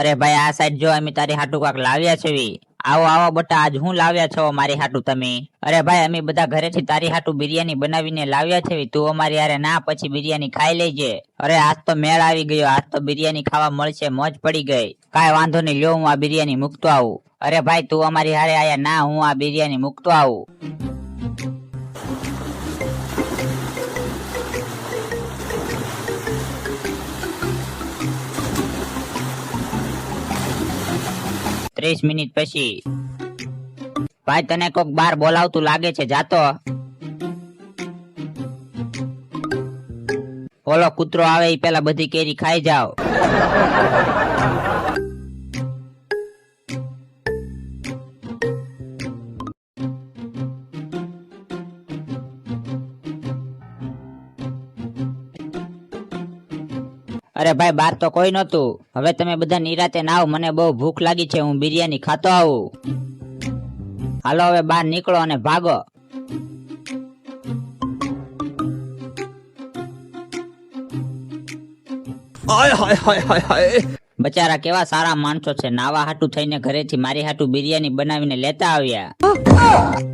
અરે ભાઈ આ સાઈડ જો, અમે તારી હાટુ કાક લાવ્યા છે. આવો આવો બટા, આજ હું લાવ્યા છો મારી હાટુ તમે? અરે ભાઈ અમે બધા ઘરેથી તારી હાટુ બિરિયાની બનાવીને લાવ્યા છે. તું અમારી યારે ના પછી બિરિયાની ખાઈ લેજે. અરે આજ તો મેળ આવી ગયો, આજ તો બિરિયાની ખાવા મળશે, મોજ પડી ગઈ. કાંઈ વાંધો નહીં, લ્યો હું આ બિરિયાની મૂકતો આવું. અરે ભાઈ તું અમારી હારે આયા ના, હું આ બિરિયાની મૂકતો આવું. મિનિટ પછી ભાઈ તને કોક બાર બોલાવતું લાગે છે, જાતો. ઓલો કૂતરો આવે એ પેલા બધી કેરી ખાઈ જાવ. અરે ભાઈ બાર તો કોઈ નતું. હવે તમે બધા નિરાતે ના આવો, મને બહુ ભૂખ લાગી છે, હું બિરિયાની ખાતો આવું. હાલો હવે બહાર નીકળો અને ભાગો. બચારા કેવા સારા માણસો છે, નાવા હાટુ થઈને ઘરેથી મારી હાટુ બિરિયાની બનાવીને લેતા આવ્યા.